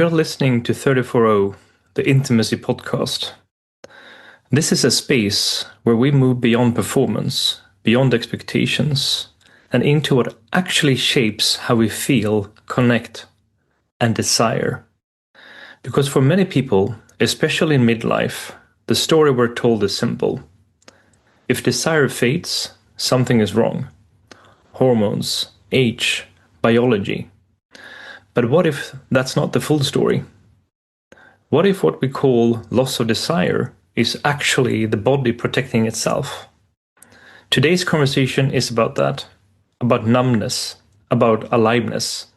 You're listening to 340, the Intimacy Podcast. This is a space where we move beyond performance, beyond expectations, and into what actually shapes how we feel, connect, and desire. Because for many people, especially in midlife, the story we're told is simple. If desire fades, something is wrong. Hormones, age, biology. But what if that's not the full story? What if what we call loss of desire is actually the body protecting itself? Today's conversation is about that, about numbness, about aliveness,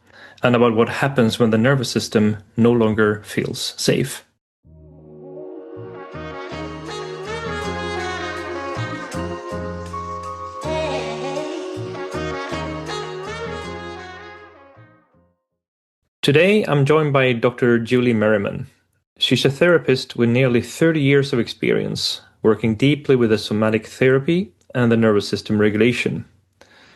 and about what happens when the nervous system no longer feels safe. Today, I'm joined by Dr. Julie Merriman. She's a therapist with nearly 30 years of experience, working deeply with the somatic therapy and the nervous system regulation.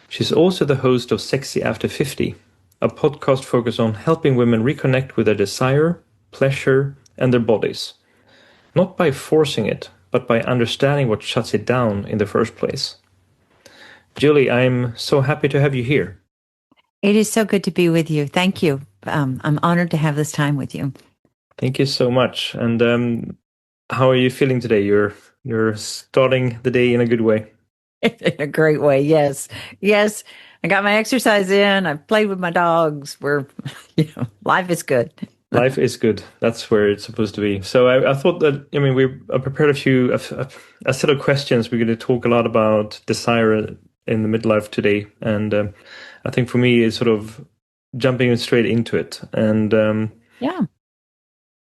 She's also the host of Sexy After 50, a podcast focused on helping women reconnect with their desire, pleasure, and their bodies. Not by forcing it, but by understanding what shuts it down in the first place. Julie, I'm so happy to have you here. It is so good to be with you. Thank you. I'm honored to have this time with you. Thank you so much. And how are you feeling today? You're starting the day in a good way. In a great way, yes. Yes, I got my exercise in. I've played with my dogs. Life is good. Life is good. That's where it's supposed to be. So I thought that, I prepared a set of questions. We're going to talk a lot about desire in the midlife today. And I think for me, it's sort of jumping straight into it. And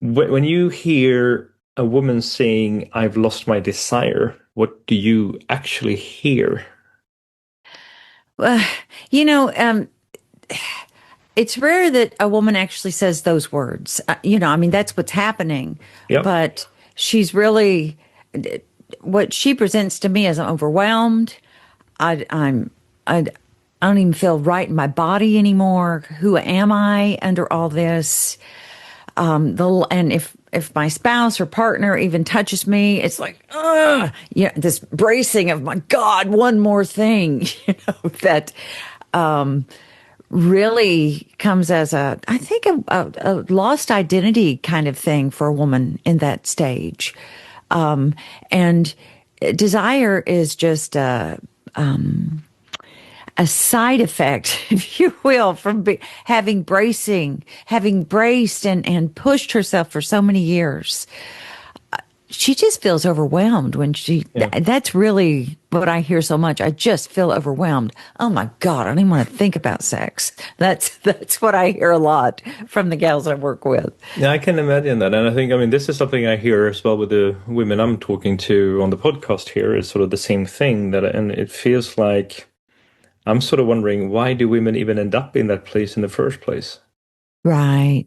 when you hear a woman saying, "I've lost my desire," what do you actually hear? Well, it's rare that a woman actually says those words. That's what's happening. Yep. But she's really, what she presents to me as I'm overwhelmed. I don't even feel right in my body anymore. Who am I under all this? And if my spouse or partner even touches me, it's like, this bracing of, my God, one more thing, that really comes as a lost identity kind of thing for a woman in that stage. And desire is just a side effect, if you will, from having braced and pushed herself for so many years. She just feels overwhelmed when that's really what I hear so much. I just feel overwhelmed. Oh my God, I don't even want to think about sex. That's what I hear a lot from the gals I work with. Yeah, I can imagine that. And I think, this is something I hear as well with the women I'm talking to on the podcast here. It's sort of the same thing, and it feels like I'm sort of wondering, why do women even end up in that place in the first place? Right.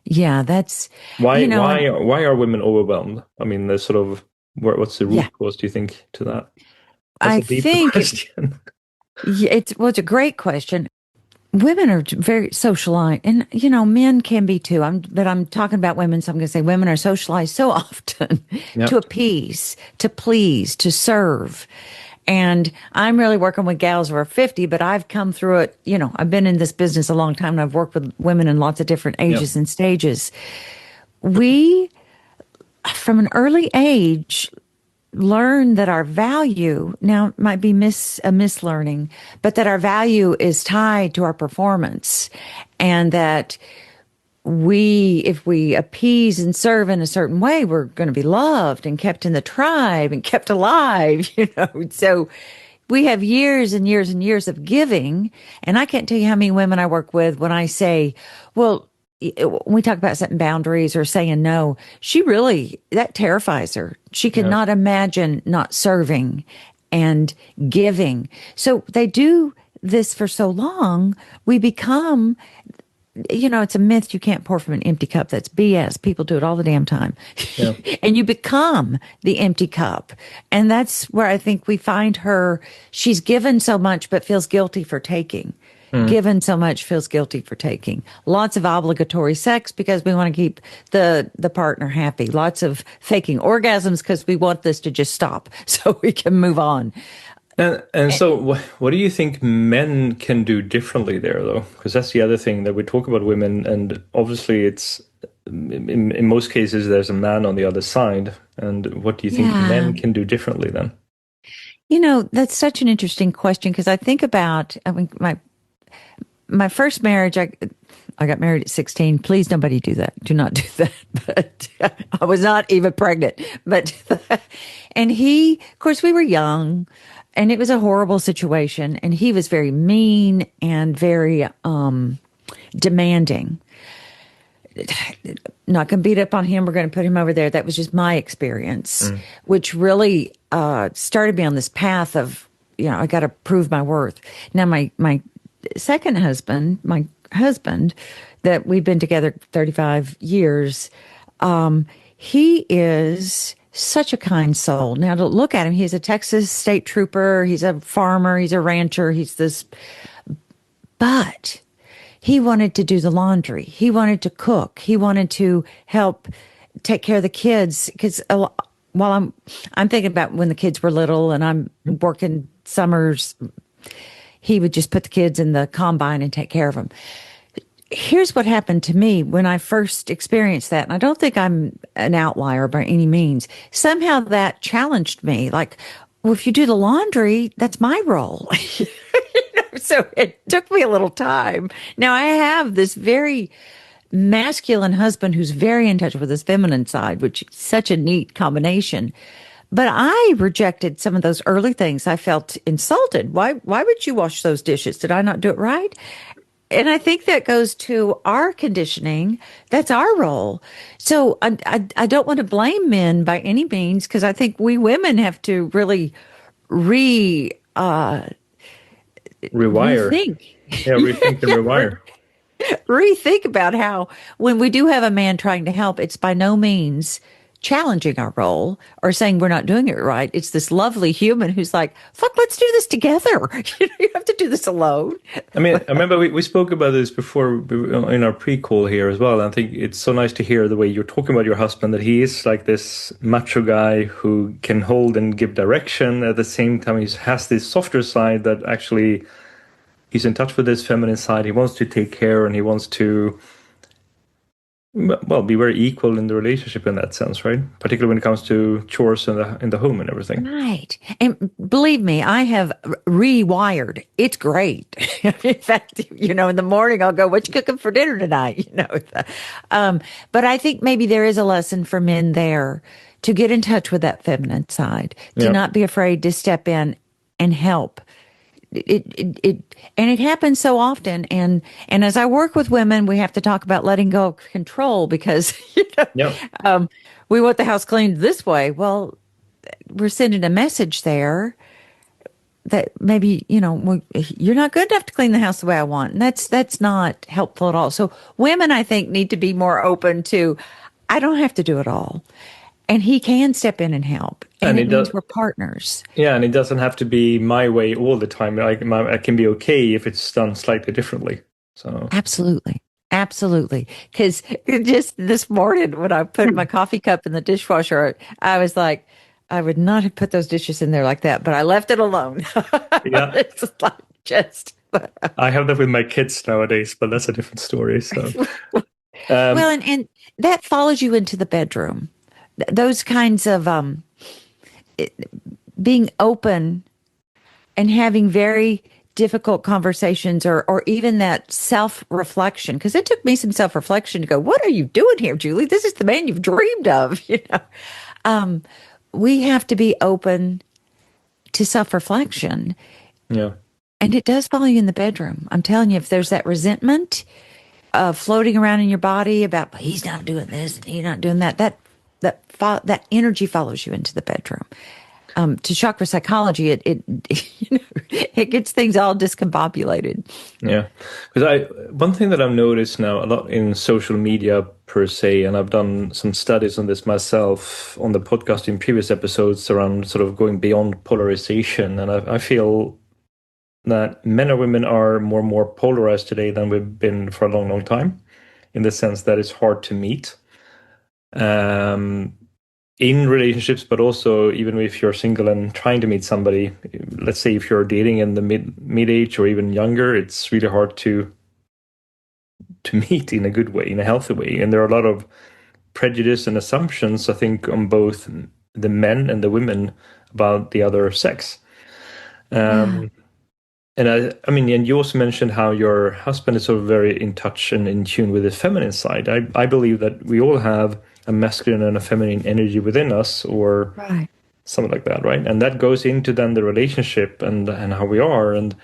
Yeah, that's why are women overwhelmed? There's sort of what's the root cause, do you think, to that? That's I think question. It's a great question. Women are very socialized, and men can be too. But I'm talking about women, so I'm going to say women are socialized so often to appease, to please, to serve. And I'm really working with gals who are 50, but I've come through it. I've been in this business a long time, and I've worked with women in lots of different ages and stages. We, from an early age, learn that our value, now it might be a mislearning, but that our value is tied to our performance, and that if we appease and serve in a certain way, we're going to be loved and kept in the tribe and kept alive, So we have years and years and years of giving. And I can't tell you how many women I work with when I say, well, when we talk about setting boundaries or saying no, that terrifies her. She could not imagine not serving and giving. So they do this for so long, we become, it's a myth you can't pour from an empty cup. That's BS. People do it all the damn time. Yeah. And you become the empty cup. And that's where I think we find her. She's given so much, but feels guilty for taking. given so much feels guilty for taking. Lots of obligatory sex because we want to keep the partner happy. Lots of faking orgasms because we want this to just stop so we can move on. And so, what do you think men can do differently there, though? Because that's the other thing that we talk about women, and obviously, it's in most cases there's a man on the other side. And what do you think men can do differently then? That's such an interesting question because I think about, I mean, my first marriage, I got married at 16. Please, nobody do that. Do not do that. But I was not even pregnant. But, and he, of course, we were young and it was a horrible situation. And he was very mean and very demanding. Not going to beat up on him. We're going to put him over there. That was just my experience, which really started me on this path of, I got to prove my worth. Now, my second husband, my husband, that we've been together 35 years, he is such a kind soul. Now, to look at him, he's a Texas state trooper. He's a farmer. He's a rancher. He's this, but he wanted to do the laundry. He wanted to cook. He wanted to help take care of the kids. Because while I'm thinking about when the kids were little and I'm working summers, he would just put the kids in the combine and take care of them. Here's what happened to me when I first experienced that. And I don't think I'm an outlier by any means. Somehow that challenged me. Like, well, if you do the laundry, that's my role. So it took me a little time. Now I have this very masculine husband who's very in touch with his feminine side, which is such a neat combination. But I rejected some of those early things. I felt insulted. Why would you wash those dishes? Did I not do it right? And I think that goes to our conditioning. That's our role. So I don't want to blame men by any means because I think we women have to really rewire. Rethink. Yeah, rethink and rewire. Rethink about how when we do have a man trying to help, it's by no means challenging our role or saying we're not doing it right. It's this lovely human who's like, fuck, let's do this together. You have to do this alone. I mean, I remember we spoke about this before in our pre-call here as well. I think it's so nice to hear the way you're talking about your husband, that he is like this macho guy who can hold and give direction. At the same time, he has this softer side that actually he's in touch with his feminine side. He wants to take care and he wants to, well, be very equal in the relationship in that sense, right? Particularly when it comes to chores in the home and everything. Right. And believe me, I have rewired. It's great. In fact, in the morning I'll go, what you cooking for dinner tonight? But I think maybe there is a lesson for men there to get in touch with that feminine side, to not be afraid to step in and help. It happens so often, and as I work with women, we have to talk about letting go of control because we want the house cleaned this way. Well, we're sending a message there that maybe you're not good enough to clean the house the way I want, and that's not helpful at all. So women, I think, need to be more open to, I don't have to do it all. And he can step in and help. And it means we're partners. Yeah, and it doesn't have to be my way all the time. I can be okay if it's done slightly differently. So Absolutely. Because just this morning when I put my coffee cup in the dishwasher, I was like, I would not have put those dishes in there like that, but I left it alone. Yeah. It's like just... I have that with my kids nowadays, but that's a different story. So, well, and that follows you into the bedroom. Those kinds of being open and having very difficult conversations or even that self-reflection, because it took me some self-reflection to go, what are you doing here, Julie? This is the man you've dreamed of. We have to be open to self-reflection. Yeah. And it does follow you in the bedroom. I'm telling you, if there's that resentment floating around in your body about, well, he's not doing this and he's not doing that, that energy follows you into the bedroom. To chakra psychology, it gets things all discombobulated. Yeah, because one thing that I've noticed now a lot in social media per se, and I've done some studies on this myself on the podcast in previous episodes around sort of going beyond polarization, and I feel that men and women are more and more polarized today than we've been for a long, long time, in the sense that it's hard to meet in relationships, but also even if you're single and trying to meet somebody. Let's say if you're dating in the mid age or even younger, it's really hard to meet in a good way, in a healthy way. And there are a lot of prejudice and assumptions, I think, on both the men and the women about the other sex. Yeah. And I mean, and you also mentioned how your husband is sort of very in touch and in tune with his feminine side. I believe that we all have a masculine and a feminine energy within us, or Right. something like that, right? And that goes into then the relationship and how we are. And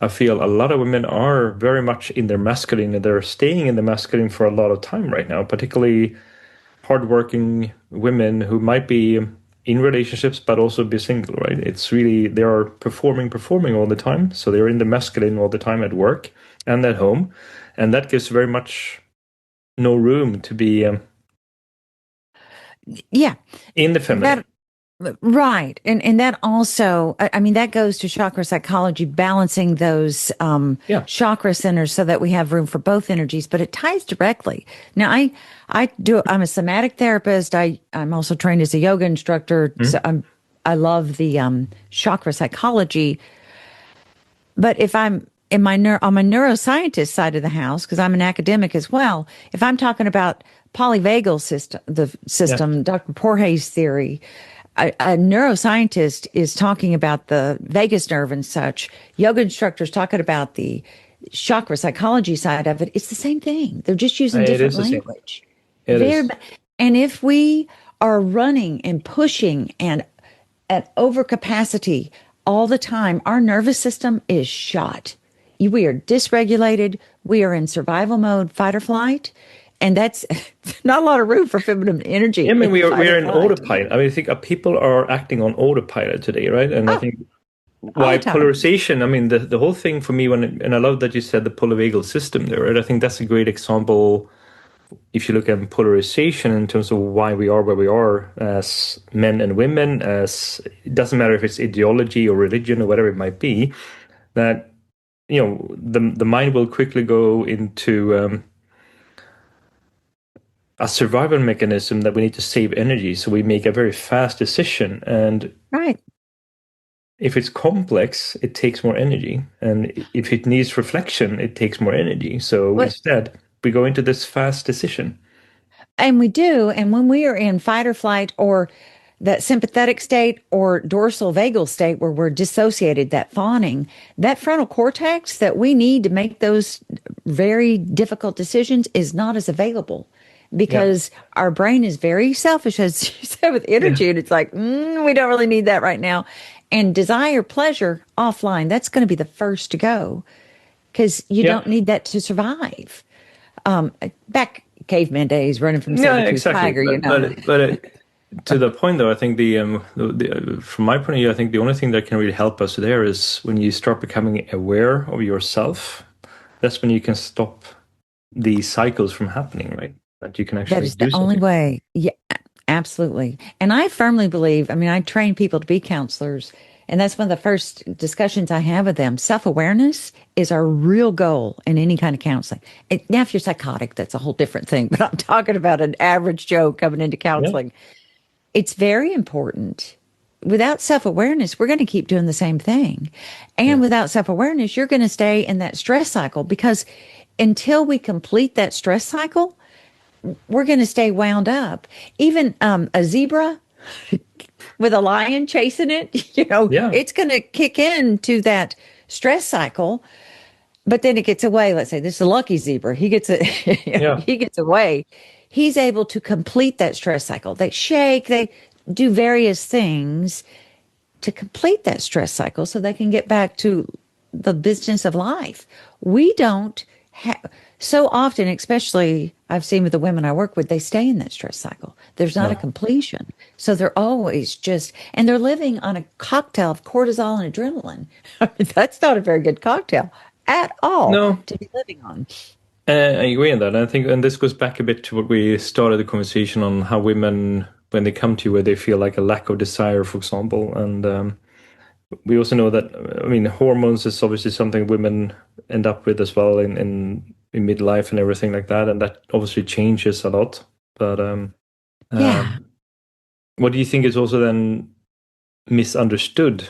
I feel a lot of women are very much in their masculine, and they're staying in the masculine for a lot of time right now, particularly hardworking women who might be in relationships but also be single, right? It's really, they are performing all the time. So they're in the masculine all the time at work and at home. And that gives very much no room to be Yeah. in the feminine. Right. And that also, I mean, that goes to chakra psychology, balancing those chakra centers so that we have room for both energies, but it ties directly. Now, I'm a somatic therapist. I'm also trained as a yoga instructor. So I love the chakra psychology. But if I'm in on my neuroscientist side of the house, because I'm an academic as well, if I'm talking about polyvagal system, Dr. Porhe's theory, a neuroscientist is talking about the vagus nerve and such. Yoga instructors talking about the chakra psychology side of it. It's the same thing. They're just using It different is the same. language. It is. And if we are running and pushing and at overcapacity all the time, our nervous system is shot. We are dysregulated. We are in survival mode, fight or flight. And that's not a lot of room for feminine energy. I mean, we are in autopilot. I mean, I think people are acting on autopilot today, right? And I think all why the time. polarization, I mean, the whole thing for me, and I love that you said the polyvagal system there, right? I think that's a great example if you look at polarization in terms of why we are where we are as men and women, as it doesn't matter if it's ideology or religion or whatever it might be, that, you know, the mind will quickly go into a survival mechanism that we need to save energy. So we make a very fast decision. And Right. if it's complex, it takes more energy. And if it needs reflection, it takes more energy. So instead, we go into this fast decision. And we do. And when we are in fight or flight or that sympathetic state or dorsal vagal state where we're dissociated, that fawning, that frontal cortex that we need to make those very difficult decisions is not as available because our brain is very selfish, as you said, with energy. And it's like, we don't really need that right now. And desire, pleasure, offline, that's going to be the first to go because you don't need that to survive. Back caveman days, running from saber-tooth tiger, you know. But to the point, though, I think from my point of view, I think the only thing that can really help us there is when you start becoming aware of yourself. That's when you can stop these cycles from happening, right? That you can actually That is the only way. Yeah, absolutely. And I firmly believe, I mean, I train people to be counselors, and that's one of the first discussions I have with them. Self-awareness is our real goal in any kind of counseling. Now, if you're psychotic, that's a whole different thing, but I'm talking about an average Joe coming into counseling. It's very important. Without self-awareness, we're going to keep doing the same thing. And without self-awareness, you're going to stay in that stress cycle because until we complete that stress cycle, we're going to stay wound up. Even a zebra with a lion chasing it, you know, it's going to kick into that stress cycle. But then it gets away. Let's say this is a lucky zebra. He gets he gets away. He's able to complete that stress cycle. They shake. They do various things to complete that stress cycle so they can get back to the business of life. We don't have so often, especially I've seen with the women I work with, they stay in that stress cycle. There's not a completion. So they're always just, and they're living on a cocktail of cortisol and adrenaline. That's not a very good cocktail at all to be living on. I agree on that. I think, and this goes back a bit to what we started the conversation on how women, when they come to you, where they feel like a lack of desire, for example, and we also know that, I mean, hormones is obviously something women end up with as well in midlife and everything like that, and that obviously changes a lot. But Yeah. what do you think is also then misunderstood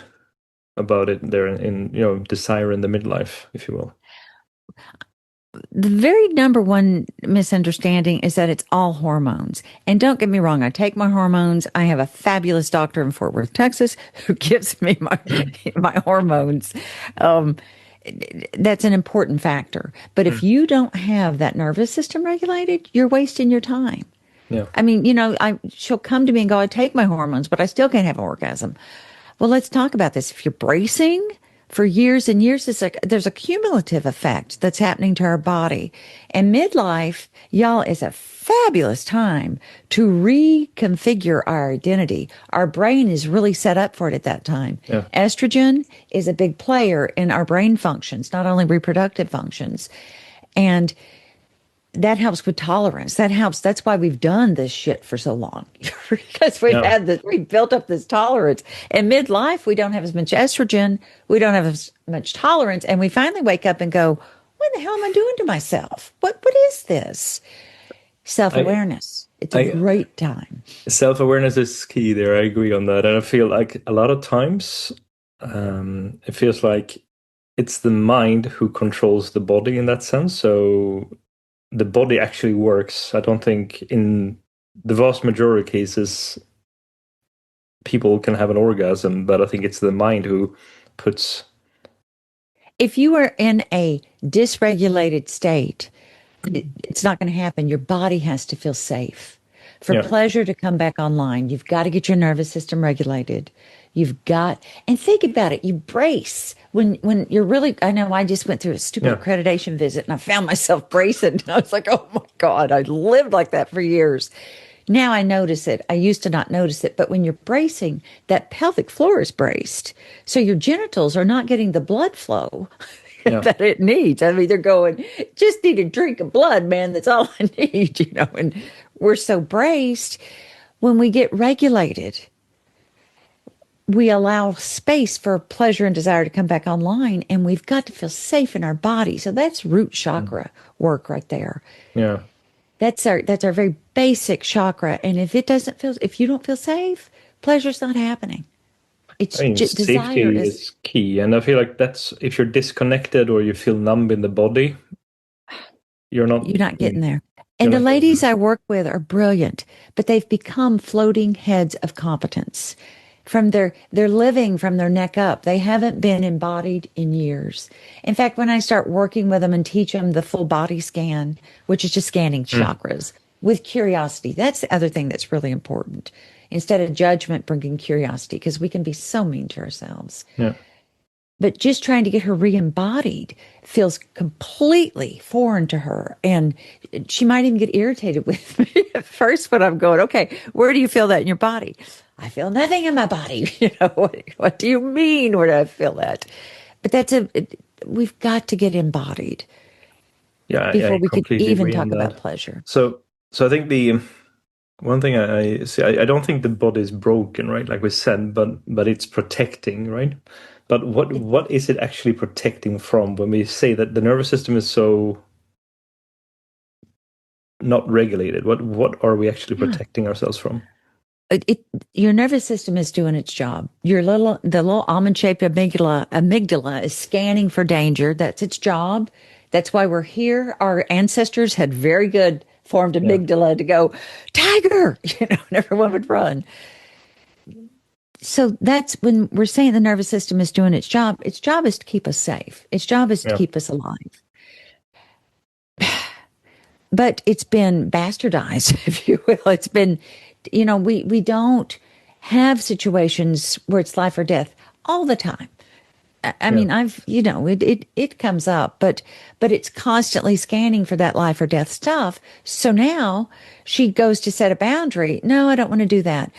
about it there in desire in the midlife, if you will? The very number one misunderstanding is that it's all hormones. And don't get me wrong, I take my hormones. I have a fabulous doctor in Fort Worth, Texas, who gives me my hormones. Um, that's an important factor. But if you don't have that nervous system regulated, you're wasting your time. Yeah. I mean, she'll come to me and go, I take my hormones, but I still can't have an orgasm. Well, let's talk about this. If you're bracing for years and years, there's a cumulative effect that's happening to our body. And midlife, y'all, is a fabulous time to reconfigure our identity. Our brain is really set up for it at that time. Yeah. Estrogen is a big player in our brain functions, not only reproductive functions. And that helps with tolerance. That helps. That's why we've done this shit for so long, because we built up this tolerance. In midlife, we don't have as much estrogen. We don't have as much tolerance. And we finally wake up and go, what the hell am I doing to myself? What is this? Self-awareness. It's a great time. Self-awareness is key there. I agree on that. And I feel like a lot of times, it feels like it's the mind who controls the body in that sense. So the body actually works. I don't think in the vast majority of cases people can have an orgasm, but I think it's the mind who puts. If you are in a dysregulated state, it's not going to happen. Your body has to feel safe. For pleasure to come back online, you've got to get your nervous system regulated. And think about it. You brace when you're really, I know I just went through a stupid accreditation visit and I found myself bracing. And I was like, oh my God, I lived like that for years. Now I notice it. I used to not notice it, but when you're bracing, that pelvic floor is braced. So your genitals are not getting the blood flow that it needs. I mean, they're going, just need a drink of blood, man. That's all I need, and we're so braced. When we get regulated, we allow space for pleasure and desire to come back online, and we've got to feel safe in our body. So that's root chakra work right there. Yeah. That's our very basic chakra. And if you don't feel safe, pleasure's not happening. It's just safety is key. And I feel like that's, if you're disconnected or you feel numb in the body, you're not getting there. And the ladies I work with are brilliant, but they've become floating heads of competence. They're living from their neck up. They haven't been embodied in years. In fact, when I start working with them and teach them the full body scan, which is just scanning chakras with curiosity, that's the other thing that's really important. Instead of judgment, bringing curiosity, because we can be so mean to ourselves. Yeah. But just trying to get her re-embodied feels completely foreign to her. And she might even get irritated with me at first when I'm going, okay, where do you feel that in your body? I feel nothing in my body. What do you mean? Where do I feel that? But we've got to get embodied before we could even talk about pleasure. So I think the one thing I see, I don't think the body is broken, right? Like we said, but it's protecting, right? But what is it actually protecting from when we say that the nervous system is so not regulated? What are we actually protecting ourselves from? Your nervous system is doing its job. The little almond-shaped amygdala is scanning for danger. That's its job. That's why we're here. Our ancestors had very good formed amygdala to go, tiger, and everyone would run. So that's when we're saying the nervous system is doing its job. Its job is to keep us safe. Its job is to keep us alive. But it's been bastardized, if you will. It's been, we don't have situations where it's life or death all the time. I mean, it comes up, but it's constantly scanning for that life or death stuff. So now she goes to set a boundary. No, I don't want to do that.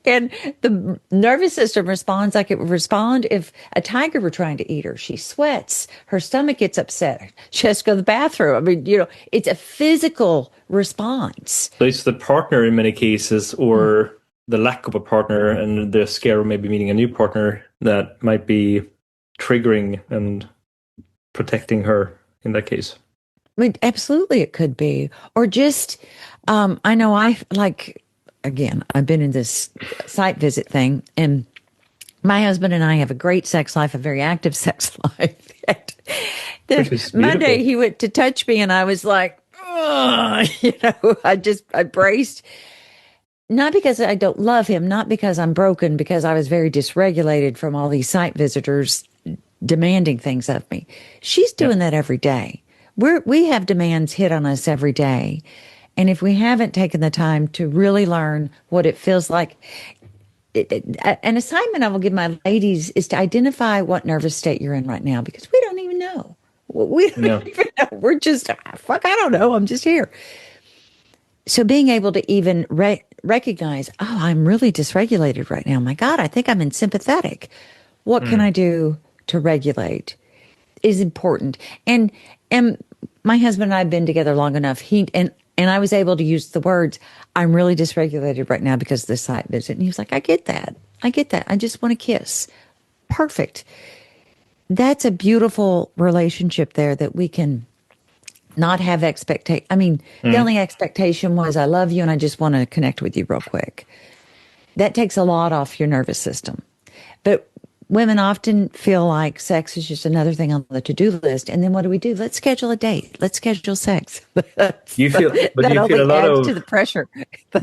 And the nervous system responds like it would respond if a tiger were trying to eat her. She sweats. Her stomach gets upset. She has to go to the bathroom. I mean, it's a physical response. So it's the partner in many cases, or the lack of a partner and the scare of maybe meeting a new partner that might be triggering and protecting her in that case. I mean, absolutely, it could be. Or just, I know again, I've been in this site visit thing, and my husband and I have a great sex life, a very active sex life. Monday, he went to touch me, and I was like, I braced. Not because I don't love him, not because I'm broken, because I was very dysregulated from all these site visitors demanding things of me. She's doing that every day. We have demands hit on us every day. And if we haven't taken the time to really learn what it feels like, an assignment I will give my ladies is to identify what nervous state you're in right now, because we don't even know. We don't even know. We're just, fuck, I don't know. I'm just here. So being able to even recognize, oh, I'm really dysregulated right now. My God, I think I'm in sympathetic. What can I do to regulate is important. And my husband and I have been together long enough. And I was able to use the words, I'm really dysregulated right now because of this site visit. And he was like, I get that. I get that. I just want to kiss. Perfect. That's a beautiful relationship there that we can not have expectation. I mean, the only expectation was, I love you and I just want to connect with you real quick. That takes a lot off your nervous system. But women often feel like sex is just another thing on the to-do list. And then what do? Let's schedule a date. Let's schedule sex. Do you feel a lot of to the pressure?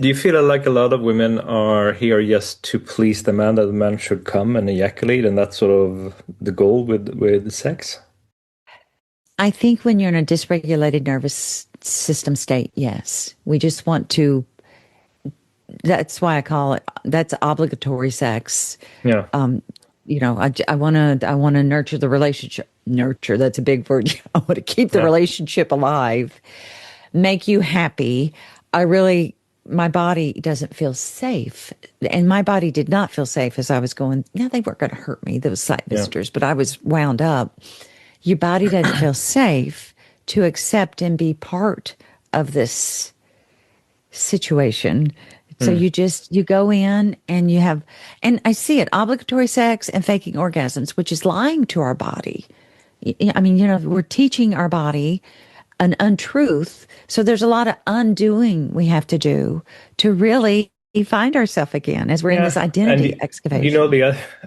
Do you feel like a lot of women are here just to please the man, that the man should come and ejaculate, and that's sort of the goal with sex? I think when you're in a dysregulated nervous system state, yes. We just want to, that's why I call it, that's obligatory sex. Yeah. I want to nurture the relationship. Nurture, that's a big word. I want to keep the relationship alive, make you happy. My body doesn't feel safe. And my body did not feel safe as I was going, they weren't going to hurt me, those site visitors, but I was wound up. Your body doesn't feel safe to accept and be part of this situation. So you go in and you have, and I see it, obligatory sex and faking orgasms, which is lying to our body. I mean, we're teaching our body an untruth. So there's a lot of undoing we have to do to really find ourselves again as we're in this identity excavation.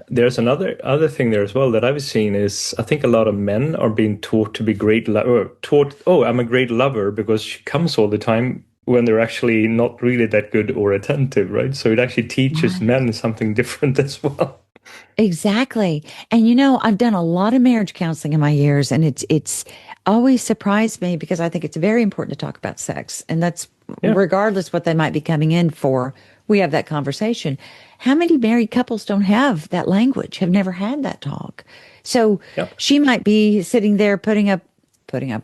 There's other thing there as well that I've seen is, I think a lot of men are being taught to be I'm a great lover because she comes all the time, when they're actually not really that good or attentive, right? So it actually teaches men something different as well. Exactly. And I've done a lot of marriage counseling in my years, and it's always surprised me, because I think it's very important to talk about sex, and that's regardless what they might be coming in for. We have that conversation. How many married couples don't have that language, have never had that talk? So she might be sitting there putting up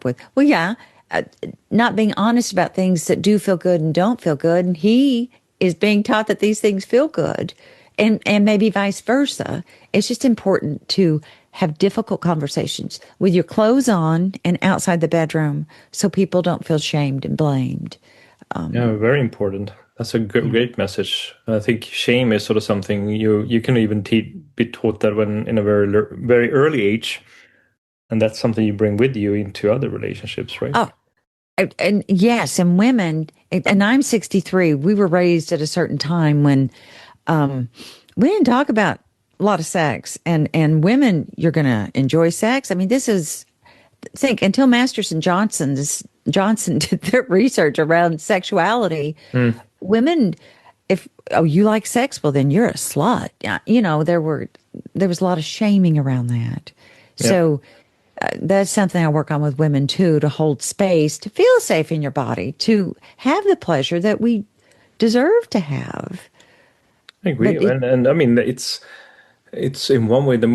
with, not being honest about things that do feel good and don't feel good. And he is being taught that these things feel good, and maybe vice versa. It's just important to have difficult conversations with your clothes on and outside the bedroom, so people don't feel shamed and blamed. Very important. That's a great message. I think shame is sort of something you can even be taught that when in a very early age, and that's something you bring with you into other relationships, right? Oh, and yes, and women, and I'm 63. We were raised at a certain time when we didn't talk about a lot of sex, and women, you're going to enjoy sex. I mean, until Masters and Johnson did their research around sexuality. Women, if you like sex, well, then you're a slut. There was a lot of shaming around that. Yep. So that's something I work on with women too, to hold space, to feel safe in your body, to have the pleasure that we deserve to have. I agree, and I mean it's in one way the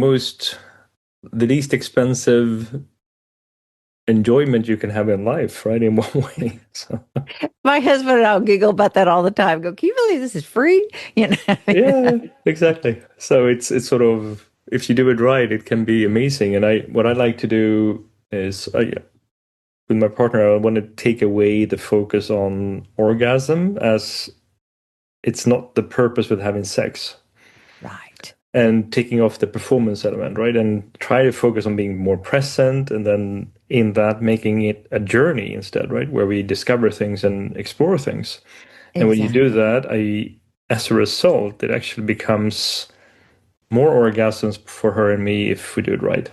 least expensive enjoyment you can have in life, right? In one way. So. My husband and I'll giggle about that all the time. Go, can you believe this is free? Yeah, exactly. So it's sort of, if you do it right, it can be amazing. And what I like to do is, with my partner, I want to take away the focus on orgasm as it's not the purpose with having sex. Right. And taking off the performance element, right? And try to focus on being more present, and then in that making it a journey instead, right? Where we discover things and explore things. And when you do that, as a result, it actually becomes more orgasms for her and me if we do it right.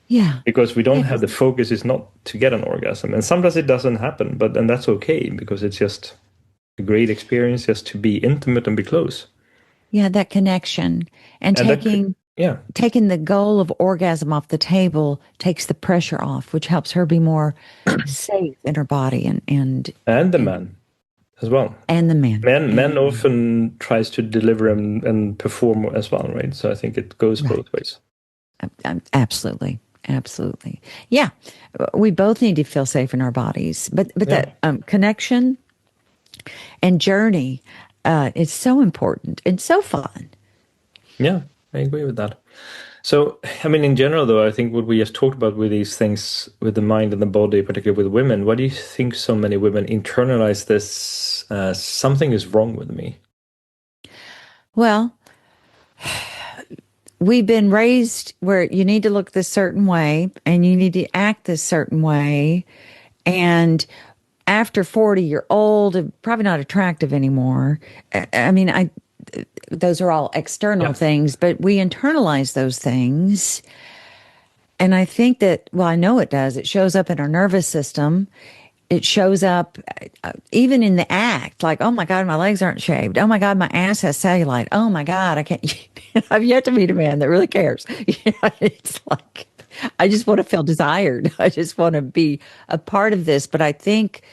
Yeah. Because we don't have the focus is not to get an orgasm. And sometimes it doesn't happen, and that's okay, because it's just a great experience just to be intimate and be close. Yeah, that connection and taking the goal of orgasm off the table takes the pressure off, which helps her be more safe in her body and the man as well. And the man. Men often tries to deliver and perform as well, right? So I think it goes both ways. Absolutely. Absolutely. Yeah. We both need to feel safe in our bodies. But that connection and journey is so important and so fun. Yeah, I agree with that. So, I mean, in general, though, I think what we just talked about with these things, with the mind and the body, particularly with women, why do you think so many women internalize this something is wrong with me? Well, we've been raised where you need to look this certain way and you need to act this certain way. And after 40, you're old and probably not attractive anymore. I mean, those are all external things, but we internalize those things. And I think that, well, I know it does. It shows up in our nervous system. It shows up even in the act, like, oh my God, my legs aren't shaved. Oh my God, my ass has cellulite. Oh my God, I can't. I've yet to meet a man that really cares. It's like, I just want to feel desired. I just want to be a part of this. But I think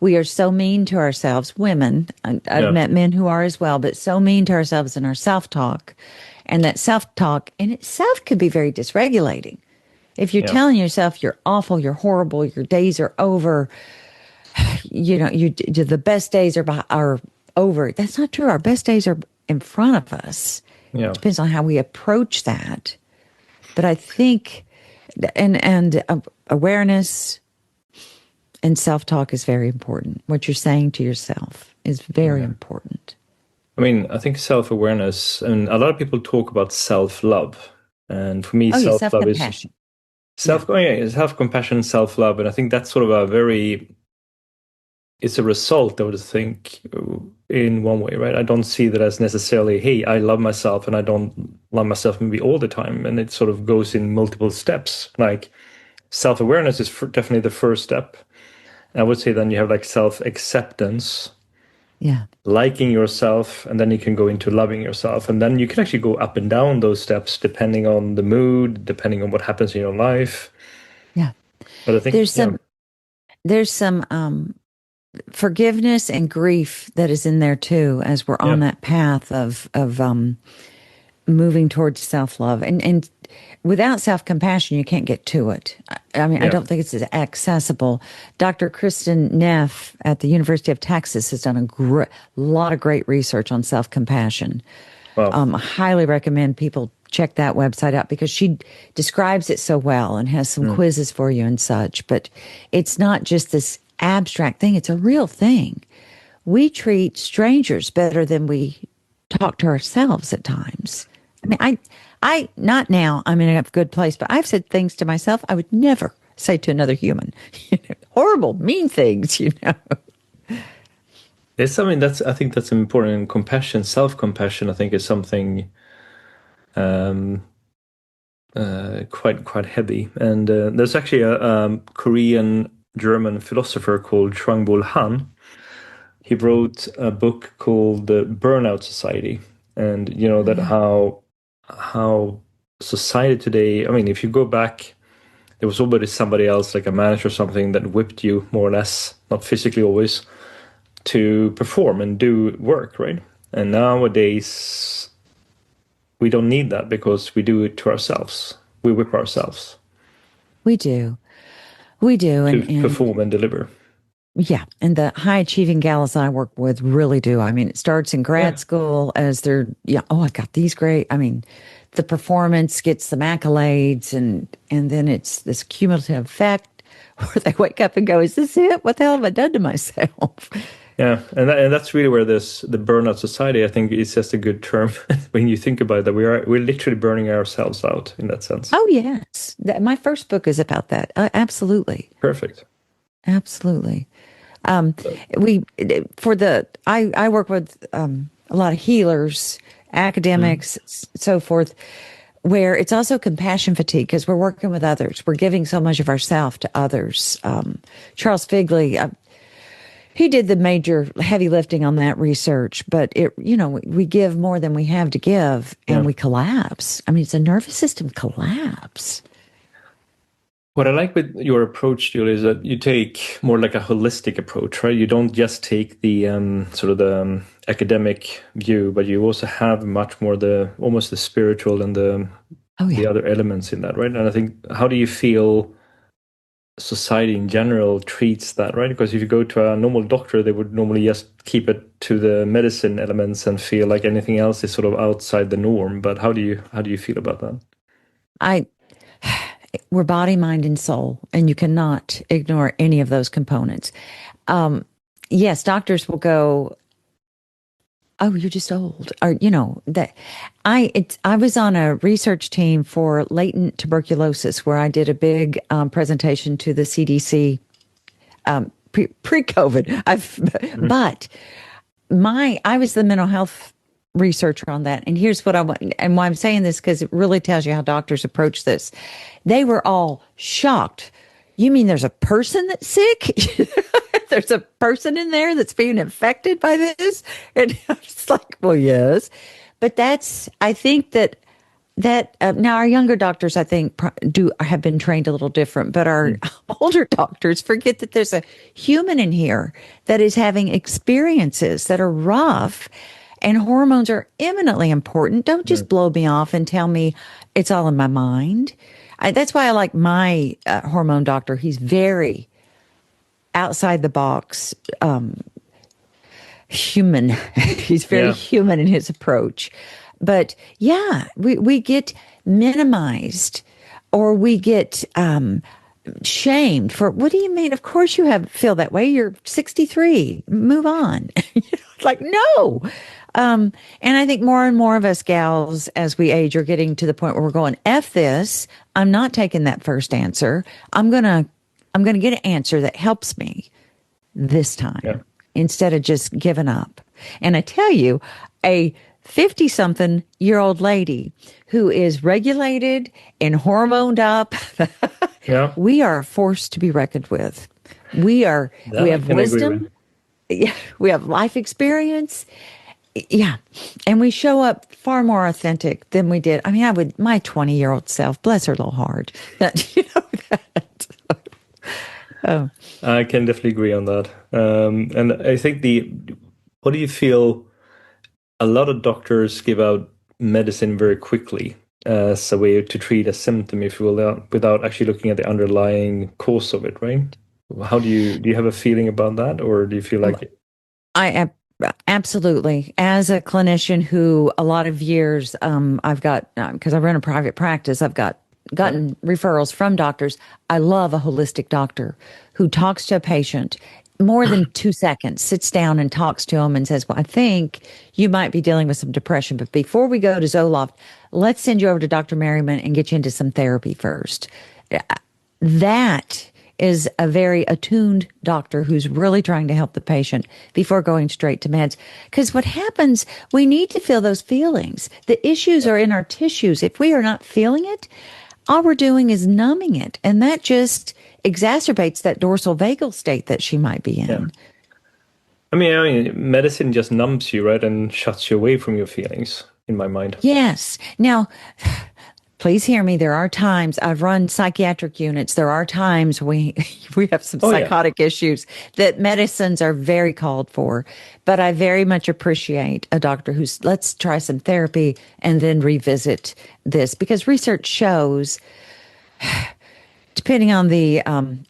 we are so mean to ourselves, women. I've met men who are as well, but so mean to ourselves in our self-talk. And that self-talk in itself could be very dysregulating. If you're telling yourself you're awful, you're horrible, your days are over, the best days are over. That's not true. Our best days are in front of us. It depends on how we approach that. But I think, and awareness and self-talk is very important. What you're saying to yourself is very important. I mean, I think self-awareness, and a lot of people talk about self-love. And for me, self-love is self-compassion, self-love. And I think that's sort of it's a result, I would think, in one way, right? I don't see that as necessarily, hey, I love myself and I don't love myself maybe all the time. And it sort of goes in multiple steps. Like self-awareness is definitely the first step. I would say then you have like self-acceptance, liking yourself, and then you can go into loving yourself. And then you can actually go up and down those steps depending on the mood, depending on what happens in your life. Yeah. But I think there's some forgiveness and grief that is in there too, as we're on that path of moving towards self-love. And without self-compassion, you can't get to it. I mean, I don't think it's as accessible. Dr. Kristen Neff at the University of Texas has done a lot of great research on self-compassion. Wow. I highly recommend people check that website out because she describes it so well and has some quizzes for you and such. But it's not just this abstract thing. It's a real thing. We treat strangers better than we talk to ourselves at times. I mean, I not now, I'm in a good place, but I've said things to myself I would never say to another human. Horrible, mean things, It's something I think that's important. And compassion, self-compassion, I think is something quite heavy. And there's actually a Korean German philosopher called Chang-Bol Han. He wrote a book called The Burnout Society. And that how society today, I mean, if you go back, there was always somebody else, like a manager or something, that whipped you more or less, not physically always, to perform and do work, right? And nowadays we don't need that because we do it to ourselves. We whip ourselves. We do. To perform and deliver. Yeah. And the high achieving gals I work with really do. I mean, it starts in grad school as they're, I've got these great, I mean, the performance gets some accolades and then it's this cumulative effect where they wake up and go, is this it? What the hell have I done to myself? Yeah, and that's really where the burnout society, I think, is just a good term when you think about it, that we're literally burning ourselves out in that sense. Oh, yes. My first book is about that. Absolutely. Perfect. Absolutely. Um, I work with a lot of healers, Mm. academics, so forth, where it's also compassion fatigue because we're working with others. We're giving so much of ourselves to others. Charles Figley, he did the major heavy lifting on that research, but we give more than we have to give and Yeah. we collapse. I mean, it's a nervous system collapse. What I like with your approach, Julie, is that you take more like a holistic approach, right? You don't just take the sort of the academic view, but you also have much more almost the spiritual and Oh, the yeah. other elements in that, right? And I think, how do you feel society in general treats that, right? Because if you go to a normal doctor, they would normally just keep it to the medicine elements and feel like anything else is sort of outside the norm. But how do you feel about that? I We're body, mind, and soul, and you cannot ignore any of those components. Yes, doctors will go, "Oh, you're just old," or that. I was on a research team for latent tuberculosis where I did a big presentation to the CDC pre-COVID. Mhm. But I was the mental health researcher on that. And here's what I want, and why I'm saying this, because it really tells you how doctors approach this. They were all shocked. You mean there's a person that's sick? There's a person in there that's being infected by this? And I was like, well, yes. But I think that now our younger doctors, I think, do have been trained a little different, but our older doctors forget that there's a human in here that is having experiences that are rough, and hormones are eminently important. Don't Yeah. just blow me off and tell me it's all in my mind. That's why I like my hormone doctor. He's very outside the box, human. He's very Yeah. human in his approach. But yeah, we get minimized or we get shamed for, what do you mean? Of course you feel that way. You're 63. Move on. Like, no. And I think more and more of us gals as we age are getting to the point where we're going, F this. I'm not taking that first answer. I'm gonna get an answer that helps me this Yeah. time instead of just giving up. And I tell you, a 50-something-year-old lady who is regulated and hormoned up, Yeah. we are a force to be reckoned with. That We I have can agree with. wisdom. Yeah, we have life experience. Yeah. And we show up far more authentic than we did. I mean, my 20-year-old self, bless her little heart. That. Oh. I can definitely agree on that. And I think what do you feel? A lot of doctors give out medicine very quickly as a way to treat a symptom, if you will, without actually looking at the underlying cause of it, right? How do you have a feeling about that, or do you feel like I am absolutely, as a clinician who a lot of years I've got, because I run a private practice, I've gotten referrals from doctors. I love a holistic doctor who talks to a patient more than 2 seconds, sits down and talks to them and says, well, I think you might be dealing with some depression, but before we go to Zoloft, let's send you over to Dr. Merriman and get you into some therapy first. That is a very attuned doctor who's really trying to help the patient before going straight to meds. Because what happens, we need to feel those feelings. The issues are in our tissues. If we are not feeling it, all we're doing is numbing it. And that just exacerbates that dorsal vagal state that she might be yeah? in. I mean, medicine just numbs you, right, and shuts you away from your feelings, in my mind. Yes. Now, please hear me. There are times I've run psychiatric units. There are times we have some Oh yeah, psychotic issues that medicines are very called for. But I very much appreciate a doctor who's, let's try some therapy and then revisit this, because research shows, depending on the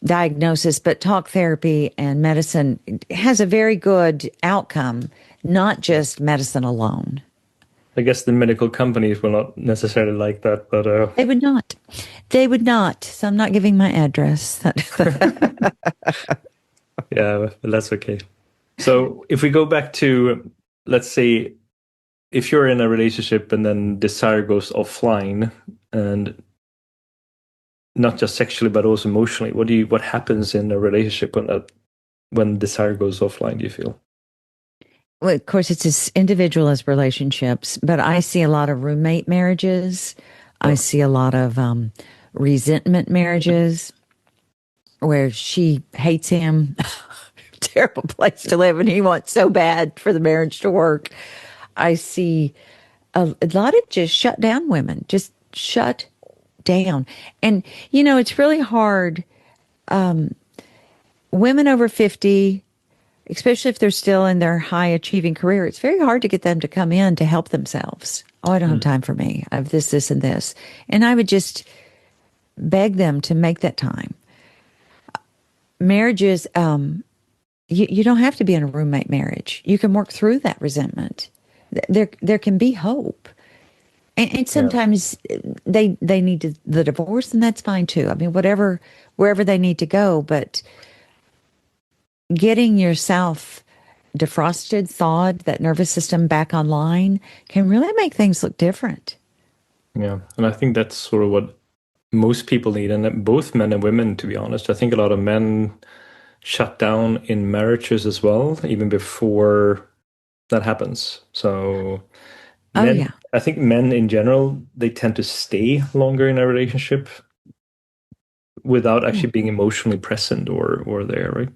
diagnosis, but talk therapy and medicine has a very good outcome, not just medicine alone. I guess the medical companies will not necessarily like that, but They would not. They would not. So I'm not giving my address. yeah, but that's okay. So if we go back to, let's say, if you're in a relationship and then desire goes offline, and not just sexually but also emotionally, what happens in a relationship when desire goes offline, do you feel? Well, of course, it's as individual as relationships, but I see a lot of roommate marriages. I Yeah. see a lot of resentment marriages where she hates him. Terrible place to live, and he wants so bad for the marriage to work. I see a lot of just shut down women, just shut down. And, it's really hard. Women over 50, especially if they're still in their high achieving career, it's very hard to get them to come in to help themselves. Oh, I don't have time for me. I have this, and this. And I would just beg them to make that time. Marriages, you don't have to be in a roommate marriage. You can work through that resentment. There can be hope. And Yeah. sometimes they need the divorce, and that's fine too. I mean, wherever they need to go, but getting yourself defrosted, thawed, that nervous system back online can really make things look different. Yeah. And I think that's sort of what most people need, and both men and women, to be honest. I think a lot of men shut down in marriages as well, even before that happens. So Oh men, yeah. I think men in general, they tend to stay longer in a relationship without Yeah. actually being emotionally present or there, right?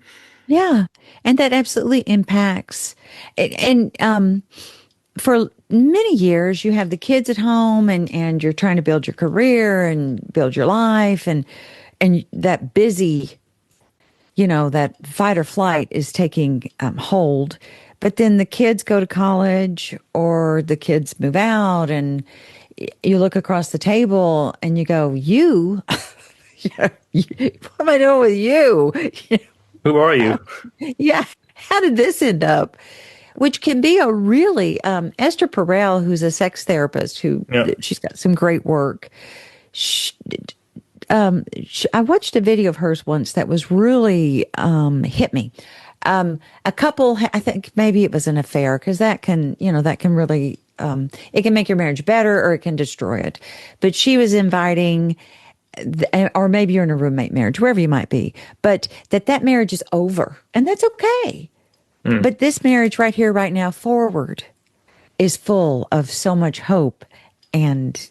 Yeah. And that absolutely impacts. And for many years, you have the kids at home, and you're trying to build your career and build your life, and that busy, that fight or flight is taking hold. But then the kids go to college or the kids move out, and you look across the table and you go, you, yeah, what am I doing with you? Who are you? Yeah. How did this end up? Which can be a really, Esther Perel, who's a sex therapist, Yeah. she's got some great work. She, I watched a video of hers once that was really hit me. A couple, I think maybe it was an affair, because that can really, it can make your marriage better or it can destroy it. But she was inviting, or maybe you're in a roommate marriage, wherever you might be, but that marriage is over, and that's okay. Mm. But this marriage right here, right now, forward, is full of so much hope and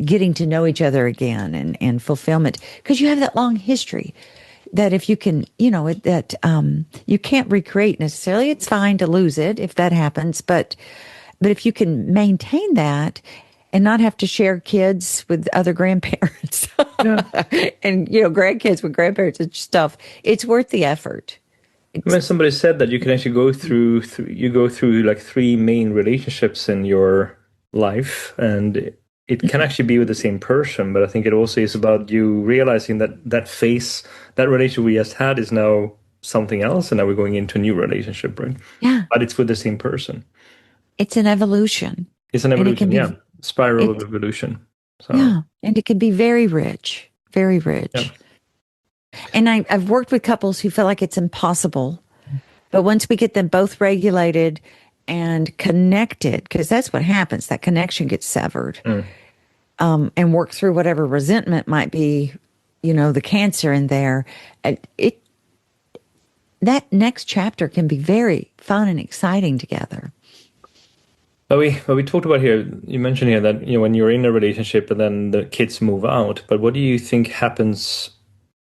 getting to know each other again, and fulfillment, because you have that long history that if you can, you can't recreate necessarily. It's fine to lose it if that happens, but if you can maintain that and not have to share kids with other grandparents Yeah. and, grandkids with grandparents and stuff, it's worth the effort. I mean, somebody said that you can actually go through like three main relationships in your life, and it can actually be with the same person. But I think it also is about you realizing that that relationship we just had is now something else, and now we're going into a new relationship, right? Yeah. But it's with the same person. It's an evolution, It's an and it can evolution, yeah, be, spiral of it, evolution. So yeah, and it can be very rich, very yeah, rich. And I've worked with couples who feel like it's impossible. But once we get them both regulated and connected, because that's what happens, that connection gets severed, mm. and work through whatever resentment might be, the cancer in there, it that next chapter can be very fun and exciting together. But we talked about here. You mentioned here that when you're in a relationship and then the kids move out. But what do you think happens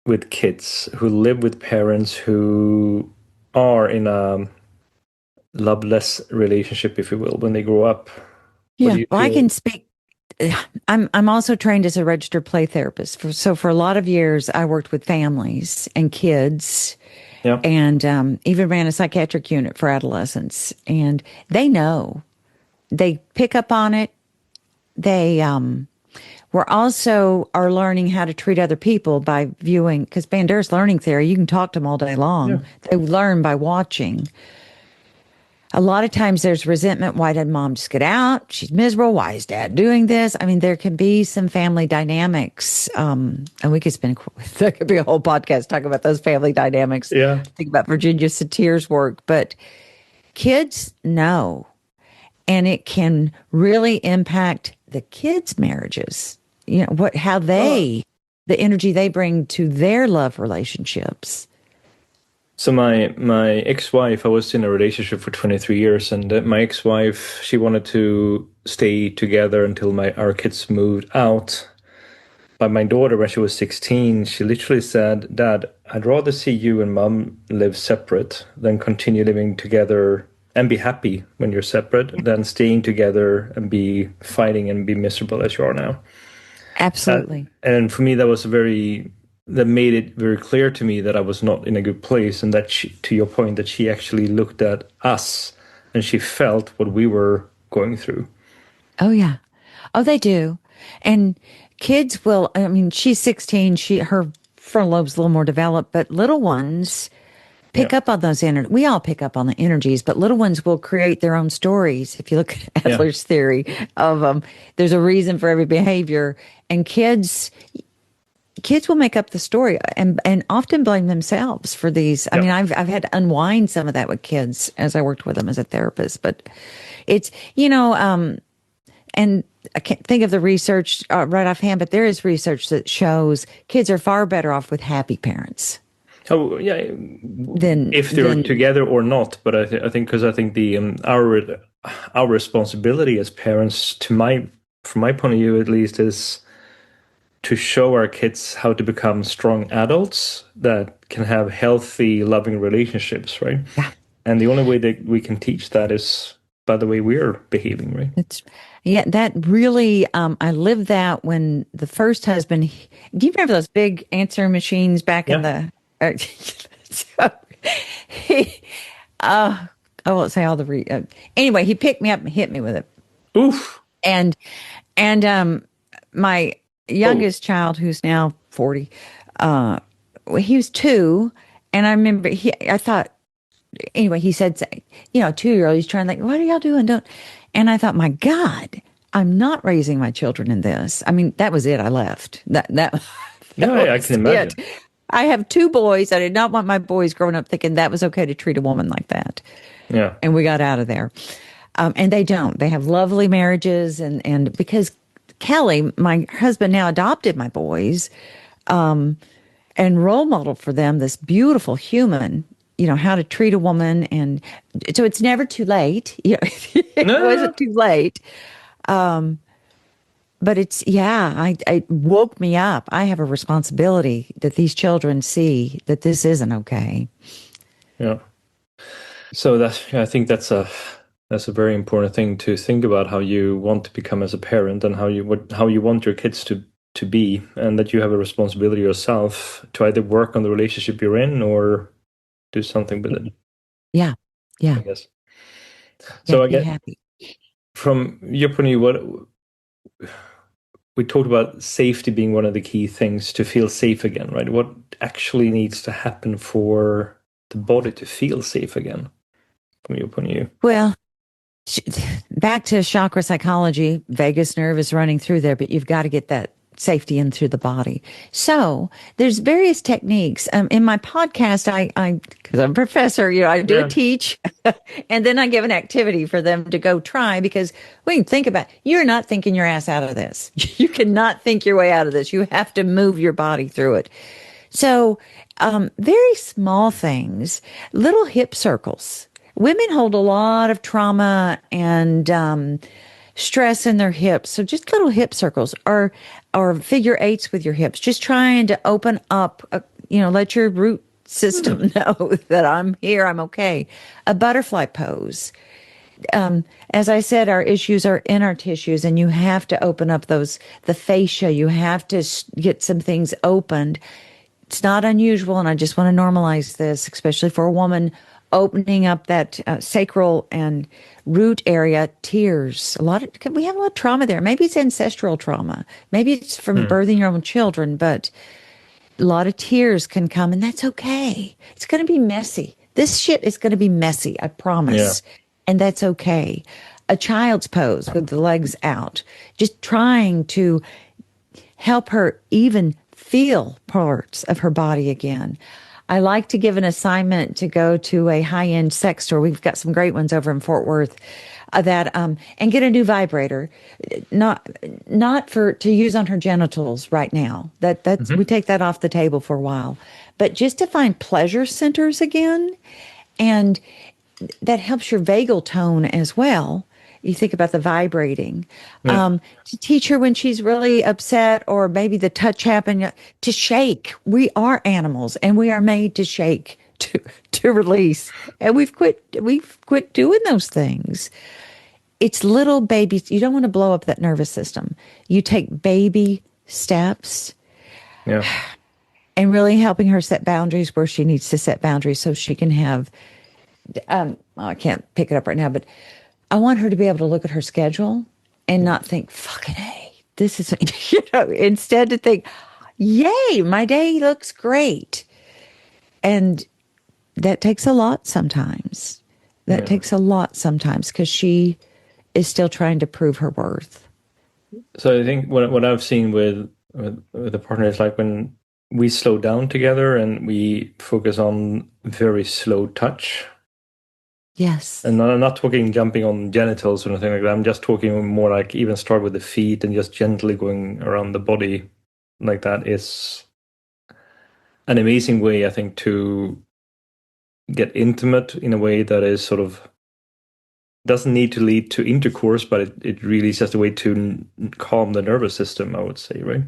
with kids who live with parents who are in a loveless relationship, if you will, when they grow up? What do Yeah. you Well, I feel? can speak. I'm also trained as a registered play therapist. So for a lot of years, I worked with families and kids, Yeah. and even ran a psychiatric unit for adolescents. And they know, they pick up on it. They we're also are learning how to treat other people by viewing, because Bandura's learning theory, you can talk to them all day long. Yeah. They learn by watching. a lot of times there's resentment. Why did mom just get out? She's miserable. Why is dad doing this? I mean, there can be some family dynamics. And we could that could be a whole podcast talking about those family dynamics. Yeah. Think about Virginia Satir's work, but kids know, and it can really impact the kids' marriages. You know, the energy they bring to their love relationships. So my ex-wife, I was in a relationship for 23 years, and my ex-wife, she wanted to stay together until our kids moved out. But my daughter, when she was 16, she literally said, "Dad, I'd rather see you and mom live separate than continue living together and be happy when you're separate than staying together and be fighting and be miserable as you are now." Absolutely. And for me, that made it very clear to me that I was not in a good place, and that to your point, that she actually looked at us and she felt what we were going through. Oh yeah. Oh, they do. And kids will, I mean, she's 16, her frontal lobe's a little more developed, but little ones pick up on those energies. We all pick up on the energies, but little ones will create their own stories. If you look at Adler's theory of there's a reason for every behavior, and kids will make up the story and often blame themselves for these. I mean, I've had to unwind some of that with kids as I worked with them as a therapist, but it's, and I can't think of the research right offhand, but there is research that shows kids are far better off with happy parents. Oh yeah, if they're together or not. But I think because our responsibility as parents, from my point of view at least, is to show our kids how to become strong adults that can have healthy, loving relationships, right? Yeah. And the only way that we can teach that is by the way we're behaving, right? That really, I lived that when the first husband, do you remember those big answering machines back in the, I won't say all the, anyway, he picked me up and hit me with it. Oof. And my youngest child, who's now 40, he was 2, and I remember I thought, anyway, he said, 2-year-old, he's trying, like, what are y'all doing? And I thought, my God, I'm not raising my children in this. I mean, that was it. I left. That I can imagine. It. I have 2 boys. I did not want my boys growing up thinking that was okay to treat a woman like that. Yeah. And we got out of there. And they don't. They have lovely marriages, and because Kelly, my husband, now adopted my boys, and role model for them this beautiful human, how to treat a woman. And so it's never too late. It wasn't too late. But it's, it woke me up. I have a responsibility that these children see that this isn't okay. Yeah. So I think that's a very important thing to think about, how you want to become as a parent and how you want your kids to be, and that you have a responsibility yourself to either work on the relationship you're in or do something with it. Yeah. I guess. So I get happy. From your point of view, we talked about safety being one of the key things to feel safe again, right? What actually needs to happen for the body to feel safe again, from your point of view? Well, back to chakra psychology, vagus nerve is running through there, but you've got to get that safety in through the body. So there's various techniques. In my podcast, because I'm a professor, I do teach, and then I give an activity for them to go try, because we can think about, you're not thinking your ass out of this. You cannot think your way out of this. You have to move your body through it. So very small things, little hip circles. Women hold a lot of trauma and stress in their hips. So just little hip circles or figure 8s with your hips, just trying to open up, let your root system know that I'm here, I'm okay. A butterfly pose. As I said, our issues are in our tissues, and you have to open up the fascia. You have to get some things opened. It's not unusual, and I just want to normalize this, especially for a woman, opening up that sacral and root area. Tears. We have a lot of trauma there. Maybe it's ancestral trauma. Maybe it's from birthing your own children, but a lot of tears can come, and that's okay. It's going to be messy. This shit is going to be messy, I promise. Yeah. and that's okay. A child's pose with the legs out, just trying to help her even feel parts of her body again. I like to give an assignment to go to a high-end sex store. We've got some great ones over in Fort Worth that and get a new vibrator, not for to use on her genitals right now. That's we take that off the table for a while, but just to find pleasure centers again, and that helps your vagal tone as well. You think about the vibrating. To teach her when she's really upset or maybe the touch happened, to shake. We are animals and we are made to shake, to release. And we've quit doing those things. It's little babies. You don't want to blow up that nervous system. You take baby steps. Yeah. And really helping her set boundaries where she needs to set boundaries so she can have, I can't pick it up right now, but I want her to be able to look at her schedule and not think, fucking hey, this is, instead to think, yay, my day looks great. And that takes a lot sometimes. That takes a lot sometimes because she is still trying to prove her worth. So I think what I've seen with a partner is like when we slow down together and we focus on very slow touch. Yes. And I'm not talking jumping on genitals or anything like that. I'm just talking more like even start with the feet and just gently going around the body like that is an amazing way, I think, to get intimate in a way that is sort of doesn't need to lead to intercourse, but it really is just a way to calm the nervous system, I would say, right?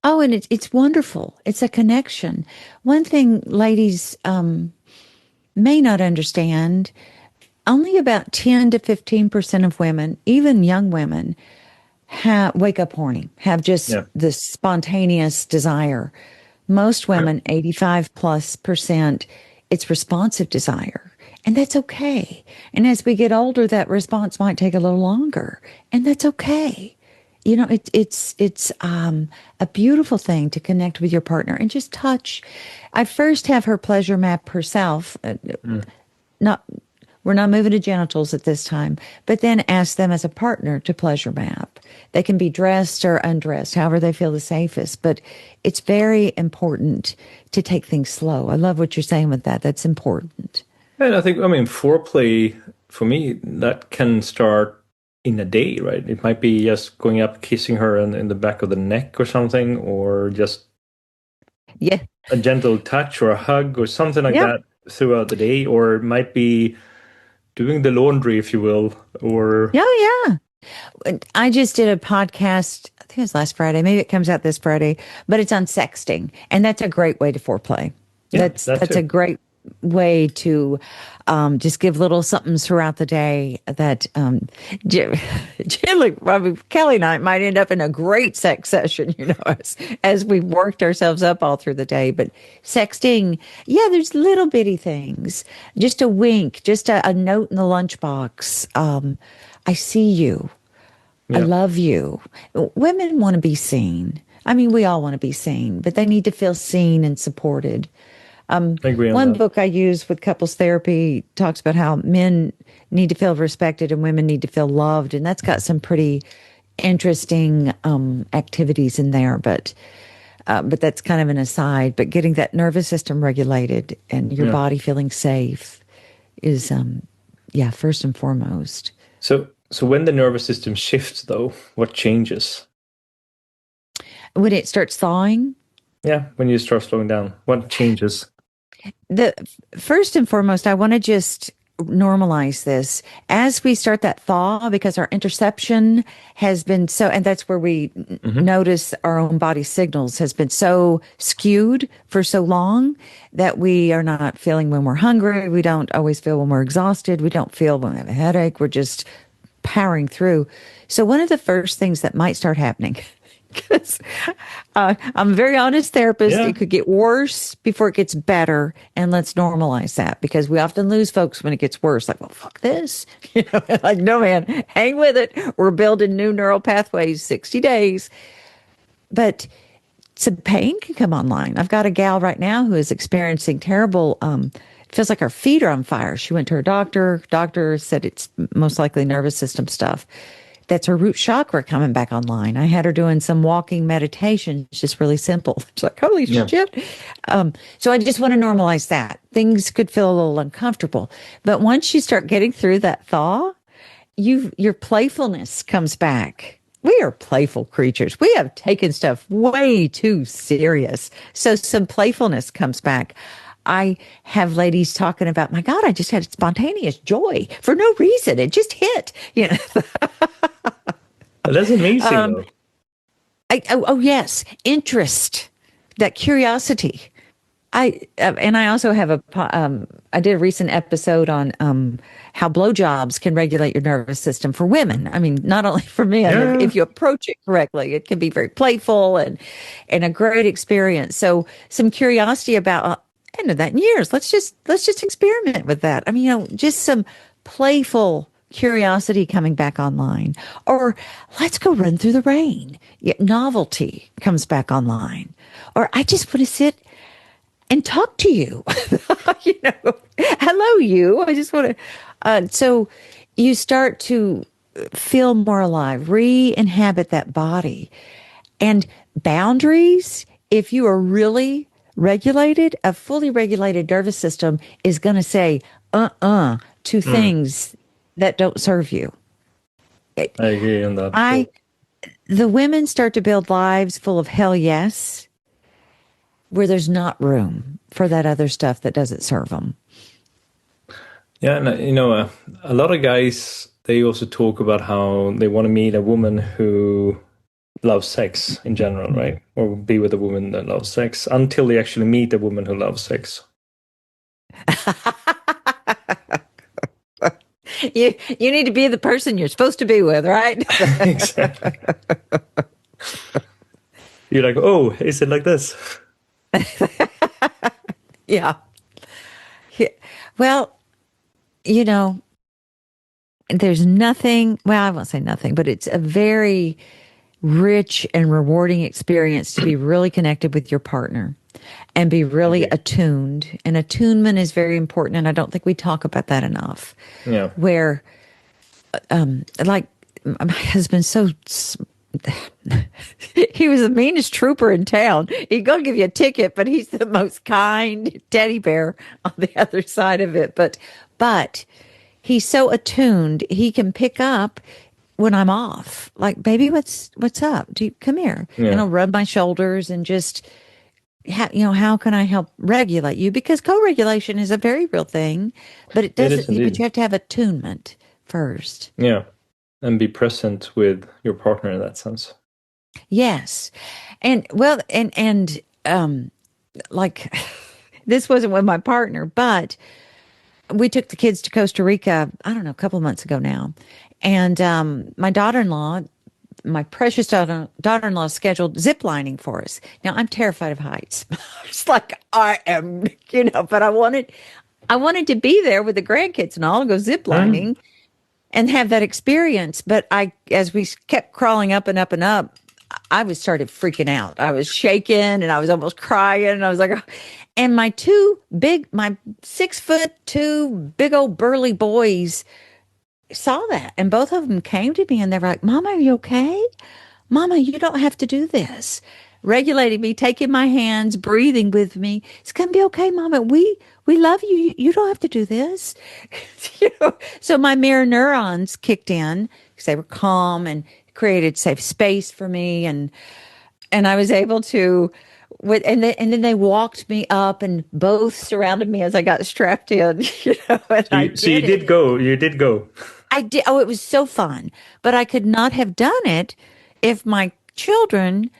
Oh, and it's wonderful. It's a connection. One thing ladies may not understand, only about 10 to 15% of women, even young women, wake up horny, have just this spontaneous desire. Most women, 85+%, it's responsive desire. And that's okay. And as we get older, that response might take a little longer. And that's okay. You know, it's a beautiful thing to connect with your partner and just touch. I first have her pleasure map herself. We're not moving to genitals at this time, but then ask them as a partner to pleasure map. They can be dressed or undressed, however they feel the safest. But it's very important to take things slow. I love what you're saying with that. That's important. And I think, foreplay, for me, that can start in a day, right? It might be just going up, kissing her in the back of the neck or something, or just a gentle touch or a hug or something like that throughout the day. Or it might be doing the laundry, if you will, or... I just did a podcast, I think it was last Friday. Maybe it comes out this Friday, but it's on sexting. And that's a great way to foreplay. Yeah, that's a great way to just give little somethings throughout the day that Kelly and I might end up in a great sex session, as we've worked ourselves up all through the day. But sexting, there's little bitty things, just a wink, just a note in the lunchbox. I see you. I love you. Women want to be seen. I mean, we all want to be seen, but they need to feel seen and supported. One book I use with couples therapy talks about how men need to feel respected and women need to feel loved. And that's got some pretty interesting activities in there. But that's kind of an aside. But getting that nervous system regulated and your body feeling safe is, first and foremost. So when the nervous system shifts, though, what changes? When it starts thawing? Yeah, when you start slowing down, what changes? The first and foremost, I want to just normalize this as we start that thaw, because our interception has been so, and that's where we notice our own body signals, has been so skewed for so long that we are not feeling when we're hungry. We don't always feel when we're exhausted. We don't feel when we have a headache. We're just powering through. So one of the first things that might start happening, because I'm a very honest therapist, it could get worse before it gets better. And let's normalize that, because we often lose folks when it gets worse. Like, well, fuck this. Like, no, man, hang with it. We're building new neural pathways, 60 days. But some pain can come online. I've got a gal right now who is experiencing terrible feels like her feet are on fire. She went to her doctor. Doctor said it's most likely nervous system stuff. That's her root chakra coming back online. I had her doing some walking meditation. It's just really simple. It's like, holy shit. So I just want to normalize that. Things could feel a little uncomfortable. But once you start getting through that thaw, your playfulness comes back. We are playful creatures. We have taken stuff way too serious. So some playfulness comes back. I have ladies talking about, my God, I just had spontaneous joy for no reason. It just hit, you know. That's amazing, though. Oh, yes. Interest, that curiosity. And I also have I did a recent episode on how blowjobs can regulate your nervous system for women. I mean, not only for men, if you approach it correctly, it can be very playful and a great experience. So some curiosity about, I haven't done that in years. Let's just experiment with that. I mean, you know, just some playful curiosity coming back online, or let's go run through the rain. Yeah, novelty comes back online, or I just want to sit and talk to you. You know, hello, you. I just want to. So you start to feel more alive, re-inhabit that body, and boundaries. If you are really regulated, a fully regulated nervous system is going to say to things that don't serve you. I agree on that. The women start to build lives full of hell yes, where there's not room for that other stuff that doesn't serve them. Yeah, and you know, a lot of guys, they also talk about how they want to meet a woman who loves sex in general, right? Or be with a woman that loves sex until they actually meet a woman who loves sex. You need to be the person you're supposed to be with, right? Exactly. You're like, oh, is it like this? Yeah. Well, you know, there's nothing, well, I won't say nothing, but it's a very rich and rewarding experience to be really connected with your partner and be really attuned. And attunement is very important. And I don't think we talk about that enough. Yeah. Where, like, my husband's so, he was the meanest trooper in town. He's going to give you a ticket, but he's the most kind teddy bear on the other side of it. But he's so attuned, he can pick up when I'm off. Like, baby, what's up? Come here. Yeah. And I'll rub my shoulders and just, how can I help regulate you? Because co-regulation is a very real thing, but it doesn't. But you have to have attunement first. Yeah, and be present with your partner in that sense. Yes, and well, and like this wasn't with my partner, but we took the kids to Costa Rica. I don't know, a couple of months ago now, and my daughter-in-law. My precious daughter-in-law scheduled zip lining for us. Now I'm terrified of heights. It's like I am, but I wanted to be there with the grandkids and all, go zip lining and have that experience. But as we kept crawling up and up and up, I started freaking out. I was shaking and I was almost crying. And I was like, oh. And my 6'2" big old burly boys saw that, and both of them came to me and they were like, Mama, are you okay? Mama, you don't have to do this. Regulating me, taking my hands, breathing with me. It's gonna be okay, Mama. We love you. You don't have to do this. So my mirror neurons kicked in because they were calm and created safe space for me, and I was able to and then they walked me up and both surrounded me as I got strapped in. You did go. I did. Oh, it was so fun. But I could not have done it if my children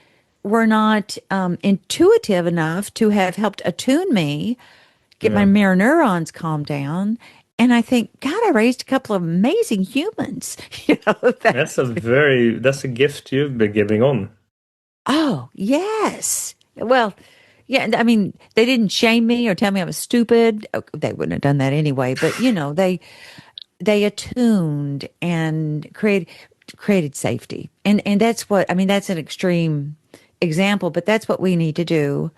were not intuitive enough to have helped attune me, get my mirror neurons calmed down. And I think, God, I raised a couple of amazing humans. That's a gift you've been giving on. Oh, yes. Well, yeah, I mean, they didn't shame me or tell me I was stupid. They wouldn't have done that anyway. But, they attuned and created safety. And that's what, I mean, that's an extreme example, but that's what we need to do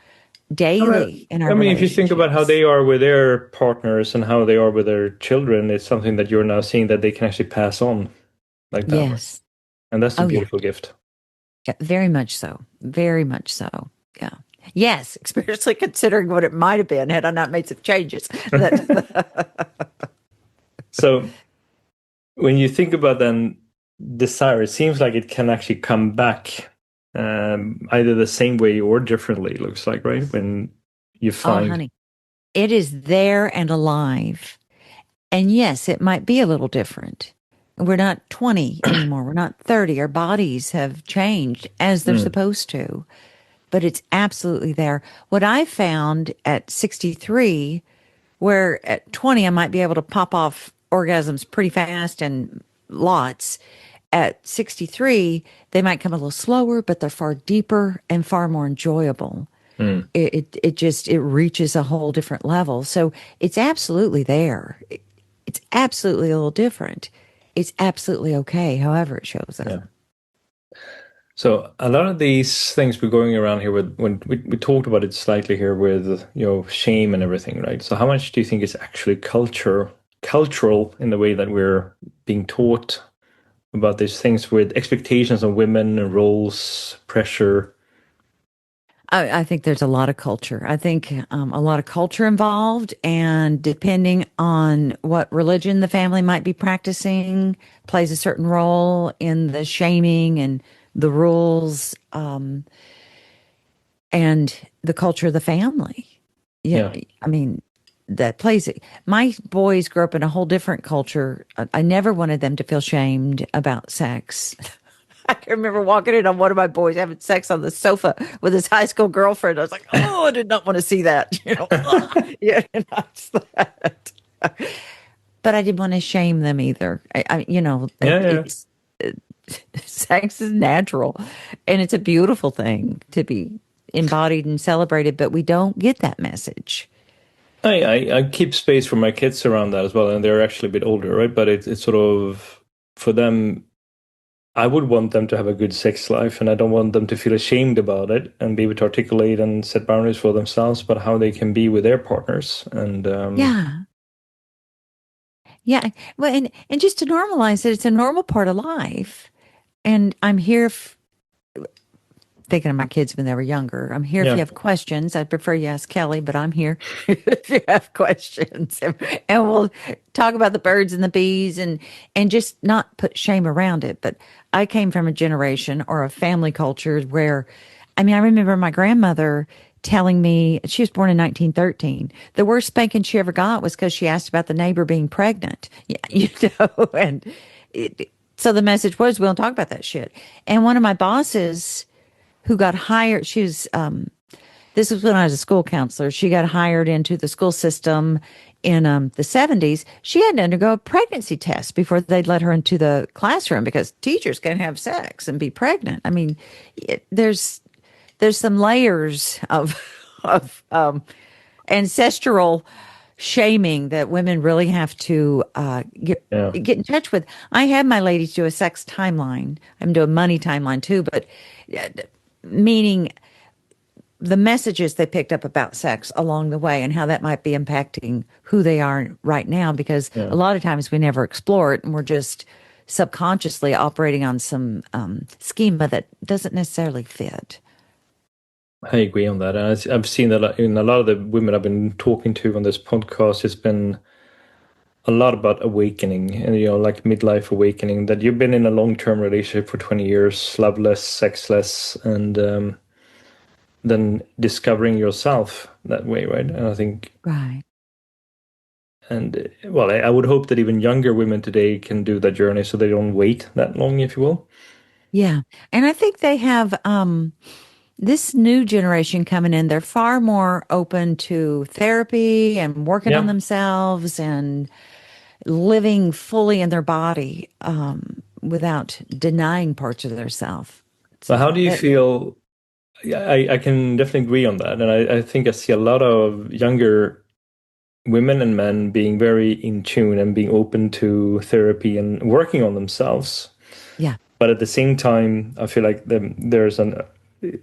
daily in our I mean, if you think about how relationships. they are with their partners and how they are with their children, it's something that you're now seeing that they can actually pass on like that, right? Yes. And that's a Oh, yeah. beautiful gift. Yeah, very much so. Very much so. Yeah. Yes, especially considering what it might have been had I not made some changes. So when you think about then desire, it seems like it can actually come back either the same way or differently, it looks like, right? When you Oh, find, honey, it is there and alive. And yes, it might be a little different. We're not 20 anymore. We're not 30. Our bodies have changed as they're mm, supposed to, but it's absolutely there. What I found at 63, where at 20, I might be able to pop off orgasms pretty fast and lots. At 63, they might come a little slower, but they're far deeper and far more enjoyable. mm, It just it reaches a whole different level. So it's absolutely there. It's absolutely a little different. It's absolutely okay, however it shows up. yeah. So a lot of these things we're going around here with when we talked about it slightly here with shame and everything, right? So how much do you think is actually cultural in the way that we're being taught about these things with expectations on women and roles, pressure? I think there's a lot of culture. I think a lot of culture involved, and depending on what religion the family might be practicing, plays a certain role in the shaming and the rules, and the culture of the family. Yeah, Yeah. I mean, that plays it. My boys grew up in a whole different culture. I never wanted them to feel shamed about sex. I can remember walking in on one of my boys having sex on the sofa with his high school girlfriend. I was like, oh, I did not want to see that. Yeah, not that. But I didn't want to shame them either. Yeah, yeah. Sex is natural, and it's a beautiful thing to be embodied and celebrated. But we don't get that message. I keep space for my kids around that as well, and they're actually a bit older, right? But it's sort of for them, I would want them to have a good sex life, and I don't want them to feel ashamed about it and be able to articulate and set boundaries for themselves, but how they can be with their partners. And Yeah, yeah. Well, and just to normalize it, it's a normal part of life. And I'm here thinking of my kids when they were younger. I'm here if you yeah, have questions. I'd prefer you ask Kelly, but I'm here if you have questions. And we'll talk about the birds and the bees and just not put shame around it. But I came from a generation or a family culture where, I mean, I remember my grandmother telling me she was born in 1913. The worst spanking she ever got was because she asked about the neighbor being pregnant. Yeah, and so the message was, we don't talk about that shit. And one of my bosses who got hired. She was, this was when I was a school counselor. She got hired into the school system in the 70s. She had to undergo a pregnancy test before they'd let her into the classroom because teachers can have sex and be pregnant. I mean, there's some layers of of ancestral shaming that women really have to yeah. get in touch with. I have my ladies do a sex timeline. I'm doing money timeline too, but uh, meaning the messages they picked up about sex along the way and how that might be impacting who they are right now. Because Yeah. a lot of times we never explore it and we're just subconsciously operating on some schema that doesn't necessarily fit. I agree on that. And I've seen that in a lot of the women I've been talking to on this podcast. It's been a lot about awakening and, like midlife awakening, that you've been in a long-term relationship for 20 years, loveless, sexless, and then discovering yourself that way, right? And I think, Right. and well, I would hope that even younger women today can do that journey so they don't wait that long, if you will. Yeah. And I think they have this new generation coming in, they're far more open to therapy and working on Yeah. themselves and living fully in their body without denying parts of their self. But how So do you that, feel? Yeah, I can definitely agree on that. And I think I see a lot of younger women and men being very in tune and being open to therapy and working on themselves. yeah, But at the same time, I feel like there's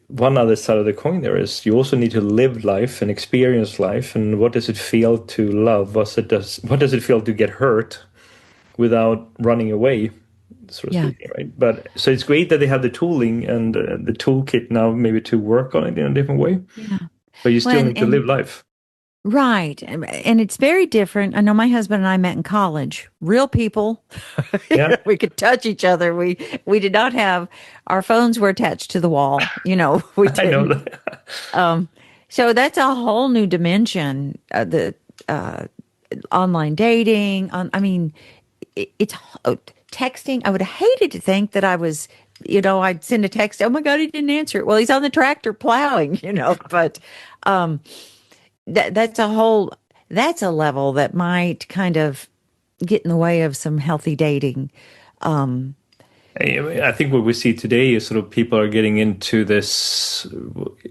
one other side of the coin there is you also need to live life and experience life. And what does it feel to love? What does it feel to get hurt without running away, so to Yeah. speak, right? But so it's great that they have the tooling and the toolkit now, maybe to work on it in a different way. Yeah. But you Well, still need to live life. right. And it's very different. I know my husband and I met in college, real people. Yeah, We could touch each other. We did not have our phones were attached to the wall. We I know didn't. that. So that's a whole new dimension. The uh, online dating. I mean, it's texting. I would have hated to think that I was, I'd send a text. Oh my God, he didn't answer it. Well, he's on the tractor plowing, but um, that's a level that might kind of get in the way of some healthy dating. I think what we see today is sort of people are getting into this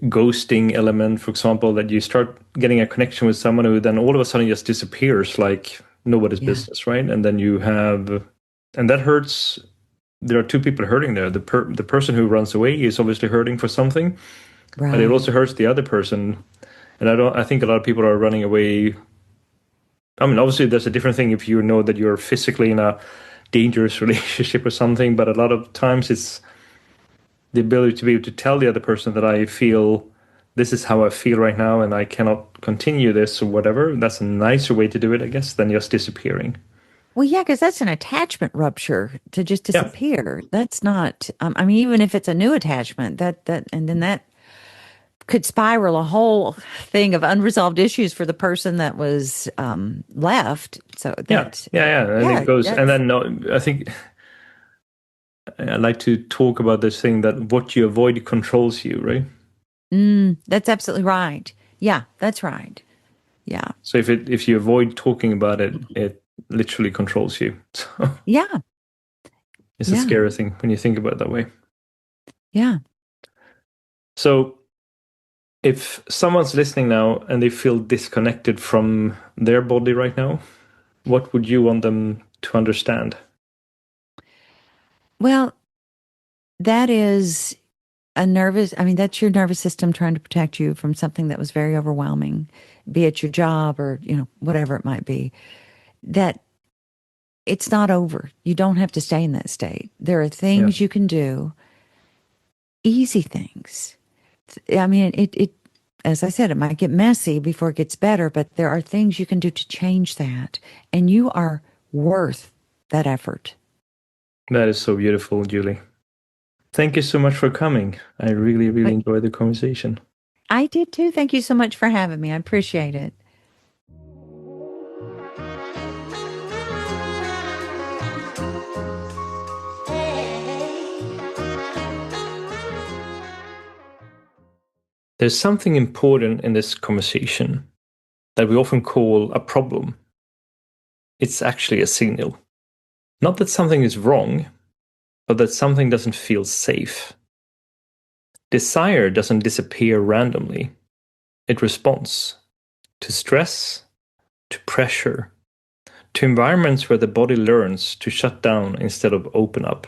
ghosting element, for example, that you start getting a connection with someone who then all of a sudden just disappears like nobody's Yeah. business, right? And then and that hurts. There are two people hurting there. The person who runs away is obviously hurting for something, but it Right. also hurts the other person. And I think a lot of people are running away. I mean, obviously, there's a different thing if you know that you're physically in a dangerous relationship or something, but a lot of times it's the ability to be able to tell the other person that I feel this is how I feel right now and I cannot continue this or whatever. That's a nicer way to do it, I guess, than just disappearing. Well, yeah, because that's an attachment rupture to just Yeah. disappear. That's not. I mean, even if it's a new attachment, and then that could spiral a whole thing of unresolved issues for the person that was left. So Yeah. Yeah. And yeah, it goes, and that's then no, I think I like to talk about this thing that what you avoid controls you, right? that's absolutely right. Yeah, that's right. Yeah, So if you avoid talking about it, it literally controls you. So yeah, it's a yeah, scary thing when you think about it that way. yeah. So if someone's listening now and they feel disconnected from their body right now, what would you want them to understand? Well, that is I mean, that's your nervous system trying to protect you from something that was very overwhelming, be it your job or, whatever it might be. That it's not over. You don't have to stay in that state. There are Yeah. things you can do, easy things. I mean, as I said, it might get messy before it gets better, but there are things you can do to change that. And you are worth that effort. That is so beautiful, Julie. Thank you so much for coming. I really, really But enjoyed the conversation. I did too. Thank you so much for having me. I appreciate it. There's something important in this conversation that we often call a problem. It's actually a signal. Not that something is wrong, but that something doesn't feel safe. Desire doesn't disappear randomly. It responds to stress, to pressure, to environments where the body learns to shut down instead of open up.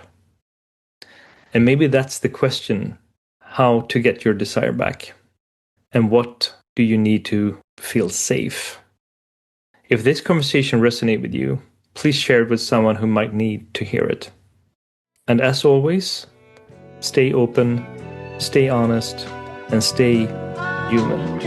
And maybe that's the question: how to get your desire back? And what do you need to feel safe? If this conversation resonates with you, please share it with someone who might need to hear it. And as always, stay open, stay honest, and stay human.